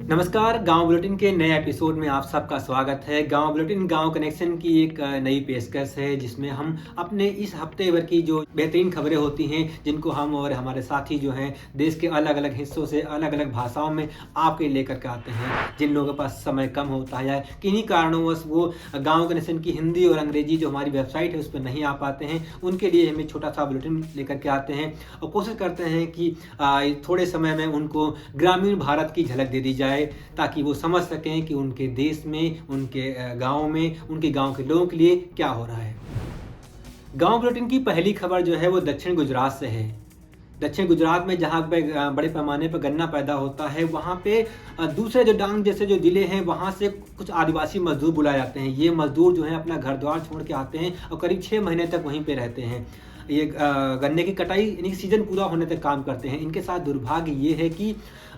नमस्कार, गांव बुलेटिन के नए एपिसोड में आप सबका स्वागत है। गांव बुलेटिन गांव कनेक्शन की एक नई पेशकश है जिसमें हम अपने इस हफ्ते भर की जो बेहतरीन खबरें होती हैं जिनको हम और हमारे साथी जो हैं देश के अलग अलग हिस्सों से अलग अलग भाषाओं में आपके लेकर के आते हैं। जिन लोगों के पास समय कम होता है या किन्हीं कारणों वो गाँव कनेक्शन की हिंदी और अंग्रेजी जो हमारी वेबसाइट है उस पर नहीं आ पाते हैं, उनके लिए हम एक छोटा सा बुलेटिन लेकर के आते हैं और कोशिश करते हैं कि थोड़े समय में उनको ग्रामीण भारत की झलक दे दी जाए ताकि वो समझ सकें कि उनके देश में, उनके गांव में, उनके गांव के लोगों के लिए क्या हो रहा है। गांव बुलेटिन की पहली खबर जो है वो दक्षिण गुजरात से है। दक्षिण गुजरात में जहाँ पे बड़े पैमाने पर गन्ना पैदा होता है, वहाँ पे दूसरे जो डांग जैसे जो जिले हैं वहाँ से कुछ आदिवासी मजदूर बुलाए जाते हैं। ये मजदूर जो है अपना घर द्वार छोड़ के आते हैं और करीब 6 महीने तक वहीं पे रहते हैं। ये गन्ने की कटाई यानी सीजन पूरा होने तक काम करते हैं। इनके साथ दुर्भाग्य ये है कि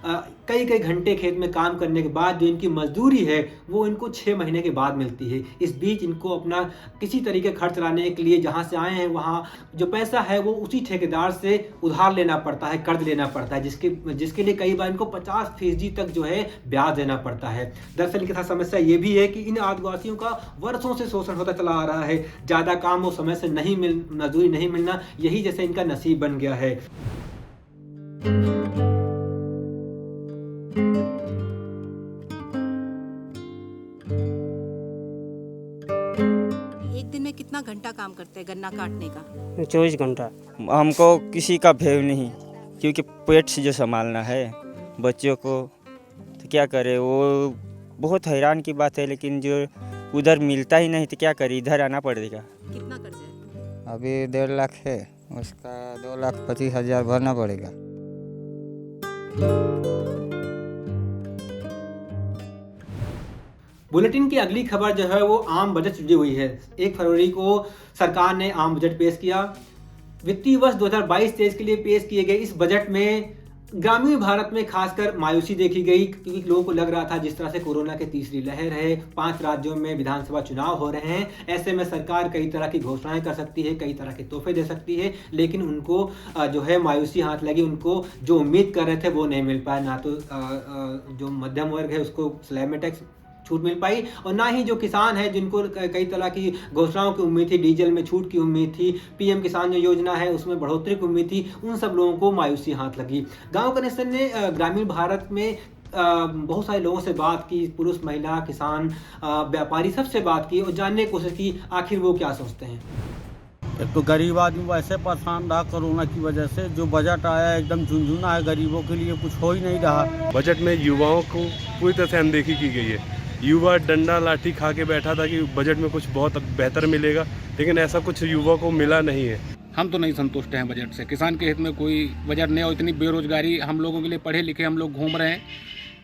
कई कई घंटे खेत में काम करने के बाद जो इनकी मजदूरी है वो इनको 6 महीने के बाद मिलती है। इस बीच इनको अपना किसी तरीके खर्च चलाने के लिए जहाँ से आए हैं वहाँ जो पैसा है वो उसी ठेकेदार से उधार लेना पड़ता है, कर्ज लेना पड़ता है, जिसके लिए कई बार इनको 50% तक जो है ब्याज देना पड़ता है। दरअसल इनके साथ समस्या ये भी है कि इन आदिवासियों का वर्षों से शोषण होता चला आ रहा है। ज़्यादा काम वो समय से मजदूरी नहीं मिलना, यही जैसे इनका नसीब बन गया है। एक दिन में कितना घंटा काम करते हैं गन्ना काटने का? 24 घंटा। हमको किसी का भेव नहीं, क्योंकि पेट से जो संभालना है बच्चों को, तो क्या करे। वो बहुत हैरान की बात है, लेकिन जो उधर मिलता ही नहीं तो क्या करे, इधर आना पड़ेगा। कितना कर्ज है? अभी 1.5 लाख है, उसका 2,25,000 भरना पड़ेगा। बुलेटिन की अगली खबर जो है वो आम बजट से जुड़ी हुई है। 1 फरवरी को सरकार ने आम बजट पेश किया। वित्तीय वर्ष 2022-23 के लिए पेश किए गए इस बजट में ग्रामीण भारत में खासकर मायूसी देखी गई, क्योंकि लोगों को लग रहा था जिस तरह से कोरोना की तीसरी लहर है, 5 राज्यों में विधानसभा चुनाव हो रहे हैं, ऐसे में सरकार कई तरह की घोषणाएं कर सकती है, कई तरह के तोहफे दे सकती है, लेकिन उनको जो है मायूसी हाथ लगी। उनको जो उम्मीद कर रहे थे वो नहीं मिल पाया। ना तो जो मध्यम वर्ग है उसको स्लैब में टैक्स छूट मिल पाई और ना ही जो किसान है जिनको कई तरह की घोषणाओं की उम्मीद थी, डीजल में छूट की उम्मीद थी, पीएम किसान जो योजना है उसमें बढ़ोतरी की उम्मीद थी, उन सब लोगों को मायूसी हाथ लगी। गांव कनेक्शन ने ग्रामीण भारत में बहुत सारे लोगों से बात की, पुरुष, महिला, किसान, व्यापारी, सबसे बात की और जानने की कोशिश की आखिर वो क्या सोचते हैं। एक तो गरीब आदमी वैसे परेशान रहा कोरोना की वजह से। जो बजट आया एकदम झुनझुना है, गरीबों के लिए कुछ हो ही नहीं रहा। बजट में युवाओं को पूरी तरह से अनदेखी की गई है। युवा डंडा लाठी खा के बैठा था कि बजट में कुछ बहुत बेहतर मिलेगा, लेकिन ऐसा कुछ युवा को मिला नहीं है। हम तो नहीं संतुष्ट हैं बजट से। किसान के हित में कोई बजट नहीं है। इतनी बेरोजगारी हम लोगों के लिए, पढ़े लिखे हम लोग घूम रहे हैं,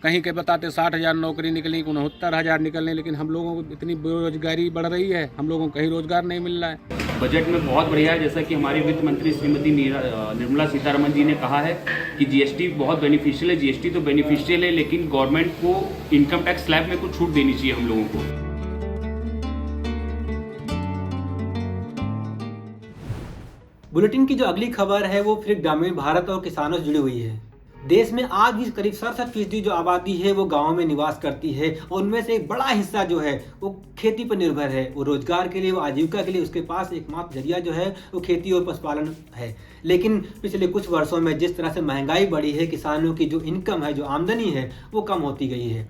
कहीं के बताते 60,000 नौकरी निकली, 69,000 निकलने, लेकिन हम लोगों को इतनी बेरोजगारी बढ़ रही है, हम लोगों को कहीं रोजगार नहीं मिल रहा है। बजट में बहुत बढ़िया है, जैसा कि हमारी वित्त मंत्री श्रीमती निर्मला सीतारमण जी ने कहा है कि जीएसटी बहुत बेनिफिशियल है। जीएसटी तो बेनिफिशियल है, लेकिन गवर्नमेंट को इनकम टैक्स स्लैब में कुछ छूट देनी चाहिए हम लोगों को। बुलेटिन की जो अगली खबर है वो फिर ग्रामीण भारत और किसानों से जुड़ी हुई है। देश में आज भी करीब 67% जो आबादी है वो गाँव में निवास करती है और उनमें से एक बड़ा हिस्सा जो है वो खेती पर निर्भर है। वो रोजगार के लिए, वो आजीविका के लिए उसके पास एकमात्र जरिया जो है वो खेती और पशुपालन है। लेकिन पिछले कुछ वर्षों में जिस तरह से महंगाई बढ़ी है, किसानों की जो इनकम है, जो आमदनी है वो कम होती गई है।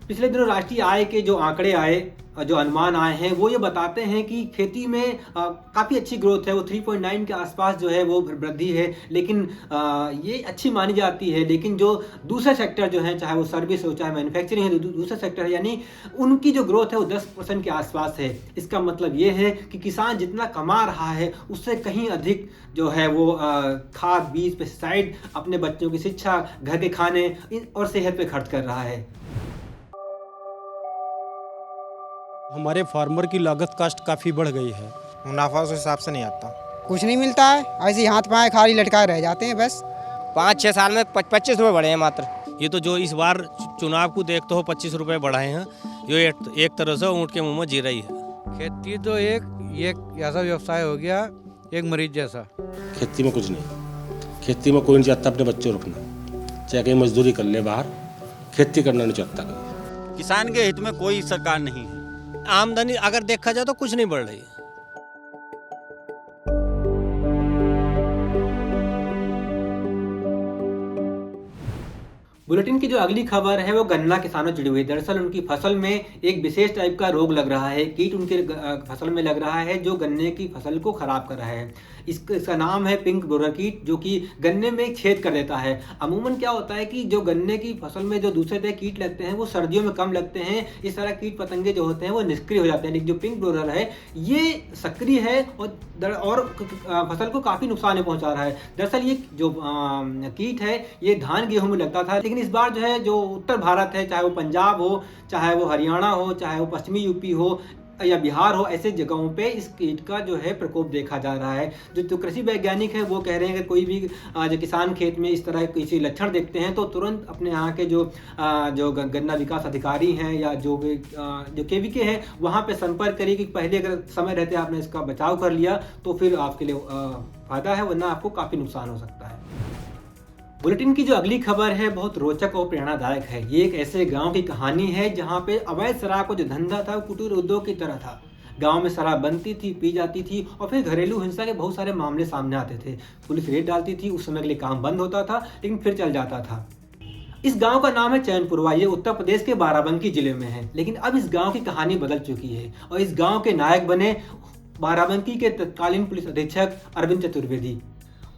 पिछले दिनों राष्ट्रीय आय के जो आंकड़े आए, जो अनुमान आए हैं, वो ये बताते हैं कि खेती में काफ़ी अच्छी ग्रोथ है। वो 3.9 के आसपास जो है वो वृद्धि है, लेकिन ये अच्छी मानी जाती है। लेकिन जो दूसरे सेक्टर जो है, चाहे वो सर्विस हो, चाहे मैन्युफैक्चरिंग है, दूसरे सेक्टर है, यानी उनकी जो ग्रोथ है वो 10% के आसपास है। इसका मतलब ये है कि किसान जितना कमा रहा है उससे कहीं अधिक जो है वो खाद, बीज, पेस्टिसाइड अपने बच्चों की शिक्षा, घर के खाने और सेहत पे खर्च कर रहा है। हमारे फार्मर की लागत कास्ट काफ़ी बढ़ गई है। मुनाफा उस हिसाब से नहीं आता, कुछ नहीं मिलता है, ऐसे ही हाथ पाँव खाली लटकाए रह जाते हैं बस। 5-6 साल में 25 रुपये बढ़े हैं मात्र। ये तो जो इस बार चुनाव को देखते हो 25 रुपये बढ़ाए हैं, ये एक तरह से ऊँट के मुंह में जी रही है। खेती तो एक ऐसा व्यवसाय हो गया, एक मरीज जैसा। खेती में कुछ नहीं, खेती में कोई नहीं चाहता अपने बच्चों रखना, चाहे कहीं मजदूरी कर ले बाहर, खेती करना नहीं चाहता कभी। किसान के हित में कोई सरकार नहीं है। आमदनी अगर देखा जाए तो कुछ नहीं बढ़ रही। बुलेटिन की जो अगली खबर है वो गन्ना किसानों से जुड़ी हुई है। दरअसल उनकी फसल में एक विशेष टाइप का रोग लग रहा है, कीट उनके फसल में लग रहा है जो गन्ने की फसल को खराब कर रहा है। इसका नाम है पिंक ब्लोरर कीट, जो कि गन्ने में छेद कर देता है। अमूमन क्या होता है कि जो गन्ने की फसल में जो दूसरे तरह कीट लगते हैं वो सर्दियों में कम लगते हैं, इस तरह कीट पतंगे जो होते हैं वो निष्क्रिय हो जाते हैं। लेकिन जो पिंक ब्लोरर है ये सक्रिय है और फसल को काफ़ी नुकसान पहुंचा रहा है। दरअसल ये जो कीट है ये धान गेहूं में लगता था, लेकिन इस बार जो है जो उत्तर भारत है, चाहे वो पंजाब हो, चाहे वो हरियाणा हो, चाहे वो पश्चिमी यूपी हो या बिहार हो, ऐसे जगहों पे इस कीट का जो है प्रकोप देखा जा रहा है। जो कृषि वैज्ञानिक है वो कह रहे हैं कि कोई भी जो किसान खेत में इस तरह किसी लक्षण देखते हैं तो तुरंत अपने यहाँ के जो गन्ना विकास अधिकारी हैं या जो केवीके हैं वहाँ पे संपर्क करिए, कि पहले अगर समय रहते आपने इसका बचाव कर लिया तो फिर आपके लिए फायदा है, वरना आपको काफ़ी नुकसान हो सकता है। बुलेटिन की जो अगली खबर है बहुत रोचक और प्रेरणादायक है। ये एक ऐसे गांव की कहानी है जहां पे अवैध शराब का जो धंधा था वो कुटीर उद्योग की तरह था। गांव में शराब बनती थी, पी जाती थी और फिर घरेलू हिंसा के बहुत सारे मामले सामने आते थे। पुलिस रेड डालती थी, उस समय के लिए काम बंद होता था लेकिन फिर चल जाता था। इस गांव का नाम है चैनपुरवा, ये उत्तर प्रदेश के बाराबंकी जिले में है। लेकिन अब इस गाँव की कहानी बदल चुकी है और इस गाँव के नायक बने बाराबंकी के तत्कालीन पुलिस अधीक्षक अरविंद चतुर्वेदी।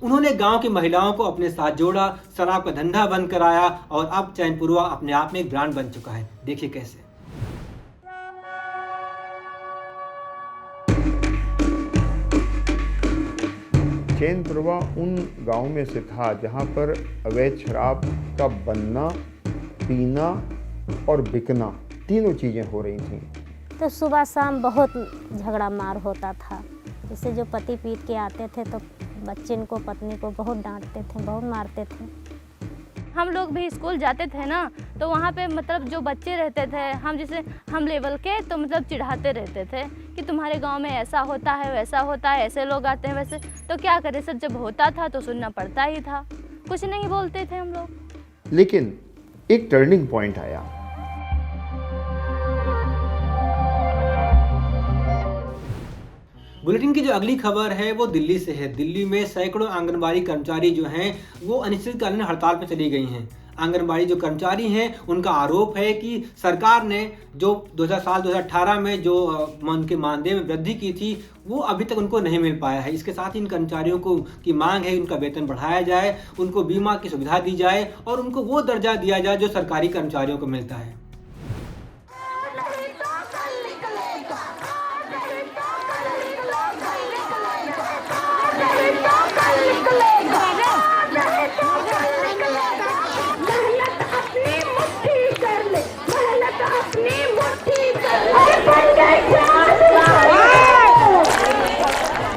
उन्होंने गांव की महिलाओं को अपने साथ जोड़ा, शराब का धंधा बंद कराया और अब चैनपुरवा अपने आप में एक ब्रांड बन चुका है। देखिए कैसे। चैनपुरवा उन गांव में से था जहां पर अवैध शराब का बनना, पीना और बिकना तीनों चीज़ें हो रही थीं। तो सुबह शाम बहुत झगड़ा मार होता था। जैसे जो पति पीट के आते थे तो बच्चे को, पत्नी को बहुत डांटते थे, बहुत मारते थे। हम लोग भी स्कूल जाते थे ना, तो वहाँ पे मतलब जो बच्चे रहते थे, हम लेवल के, तो मतलब चिढ़ाते रहते थे कि तुम्हारे गांव में ऐसा होता है, वैसा होता है, ऐसे लोग आते हैं, वैसे। तो क्या करें सर, जब होता था तो सुनना पड़ता ही था, कुछ नहीं बोलते थे हम लोग। लेकिन एक टर्निंग पॉइंट आया। बुलेटिन की जो अगली खबर है वो दिल्ली से है। दिल्ली में सैकड़ों आंगनबाड़ी कर्मचारी जो हैं वो अनिश्चितकालीन हड़ताल पर चली गई हैं। आंगनबाड़ी जो कर्मचारी हैं उनका आरोप है कि सरकार ने जो 2018 में जो उनके मानदेय में वृद्धि की थी वो अभी तक उनको नहीं मिल पाया है। इसके साथ इन कर्मचारियों को की मांग है उनका वेतन बढ़ाया जाए, उनको बीमा की सुविधा दी जाए और उनको वो दर्जा दिया जाए जो सरकारी कर्मचारियों को मिलता है।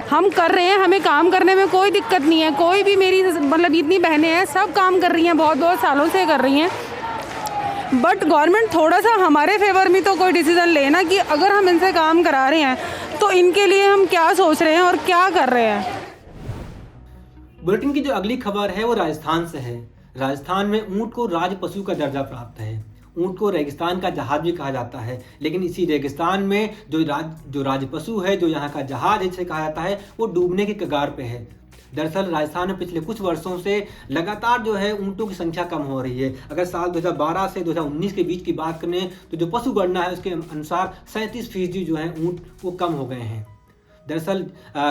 हम कर रहे हैं, हमें काम करने में कोई दिक्कत नहीं है। कोई भी मेरी मतलब इतनी बहनें हैं सब काम कर रही हैं, बहुत सालों से कर रही हैं। बट गवर्नमेंट थोड़ा सा हमारे फेवर में तो कोई डिसीजन लेना कि अगर हम इनसे काम करा रहे हैं तो इनके लिए हम क्या सोच रहे हैं और क्या कर रहे हैं। बुलेटिन की जो अगली खबर है वो राजस्थान से है। राजस्थान में ऊंट को राज पशु का दर्जा प्राप्त है। ऊंट को रेगिस्तान का जहाज भी कहा जाता है, लेकिन इसी रेगिस्तान में जो राज पशु है, जो यहाँ का जहाज जिसे कहा जाता है, वो डूबने के कगार पे है। दरअसल राजस्थान में पिछले कुछ वर्षों से लगातार जो है ऊँटों की संख्या कम हो रही है। अगर साल 2012 से 2019 के बीच की बात करें तो जो पशु गणना है उसके अनुसार 37% जो है ऊँट वो कम हो गए हैं। दरअसल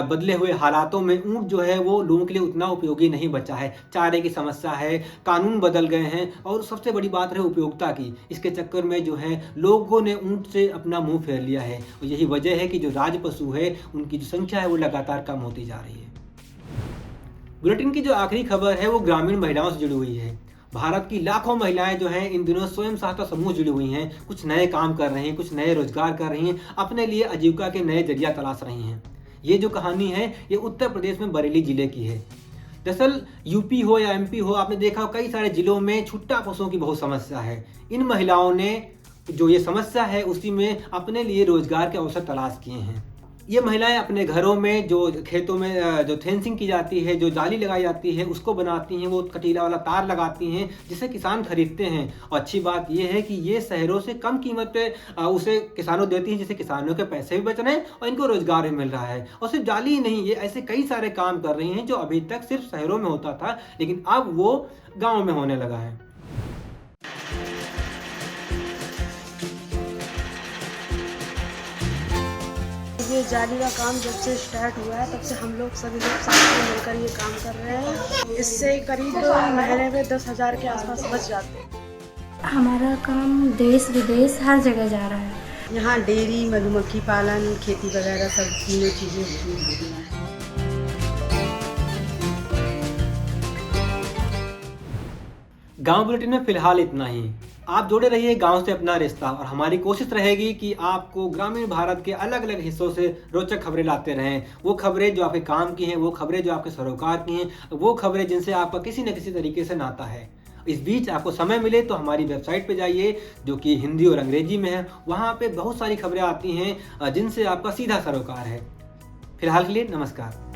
बदले हुए हालातों में ऊँट जो है वो लोगों के लिए उतना उपयोगी नहीं बचा है। चारे की समस्या है, कानून बदल गए हैं और सबसे बड़ी बात रही उपयोगिता की। इसके चक्कर में जो है लोगों ने ऊँट से अपना मुंह फेर लिया है और यही वजह है कि जो राज पशु है उनकी जो संख्या है वो लगातार कम होती जा रही है। बुलेटिन की जो आखिरी खबर है वो ग्रामीण महिलाओं से जुड़ी हुई है। भारत की लाखों महिलाएं जो हैं इन दिनों स्वयं सहायता समूह जुड़ी हुई हैं, कुछ नए काम कर रही हैं, कुछ नए रोजगार कर रही हैं, अपने लिए आजीविका के नए जरिया तलाश रही हैं। ये जो कहानी है ये उत्तर प्रदेश में बरेली जिले की है। दरअसल यूपी हो या एमपी हो, आपने देखा हो कई सारे जिलों में छुट्टा पशुओं की बहुत समस्या है। इन महिलाओं ने जो ये समस्या है उसी में अपने लिए रोजगार के अवसर तलाश किए हैं। ये महिलाएं अपने घरों में जो खेतों में जो फेंसिंग की जाती है, जो जाली लगाई जाती है, उसको बनाती हैं। वो कटीला वाला तार लगाती हैं जिसे किसान खरीदते हैं। और अच्छी बात ये है कि ये शहरों से कम कीमत पे उसे किसानों देती हैं, जिससे किसानों के पैसे भी बच रहे हैं और इनको रोजगार भी मिल रहा है। और सिर्फ जाली ही नहीं, ये ऐसे कई सारे काम कर रही हैं जो अभी तक सिर्फ शहरों में होता था, लेकिन अब वो गाँव में होने लगा है। ये जाली का काम जब से स्टार्ट हुआ है तब से हम लोग सभी लोग साथ में मिलकर ये काम कर रहे हैं। इससे करीब महीने में 10,000 के आसपास बच जाते हैं। हमारा काम देश विदेश हर जगह जा रहा है। यहाँ डेयरी, मधुमक्खी पालन, खेती वगैरह सब तीनों चीज़ें होती हैं। गांव बुलेटिन में फिलहाल इतना ही। आप जुड़े रहिए गांव से अपना रिश्ता, और हमारी कोशिश रहेगी कि आपको ग्रामीण भारत के अलग अलग हिस्सों से रोचक खबरें लाते रहें। वो खबरें जो आपके काम की हैं, वो खबरें जो आपके सरोकार की हैं, वो खबरें जिनसे आपका किसी न किसी तरीके से नाता है। इस बीच आपको समय मिले तो हमारी वेबसाइट पे जाइए, जो कि हिंदी और अंग्रेजी में है। वहाँ पे बहुत सारी खबरें आती हैं जिनसे आपका सीधा सरोकार है। फिलहाल के लिए नमस्कार।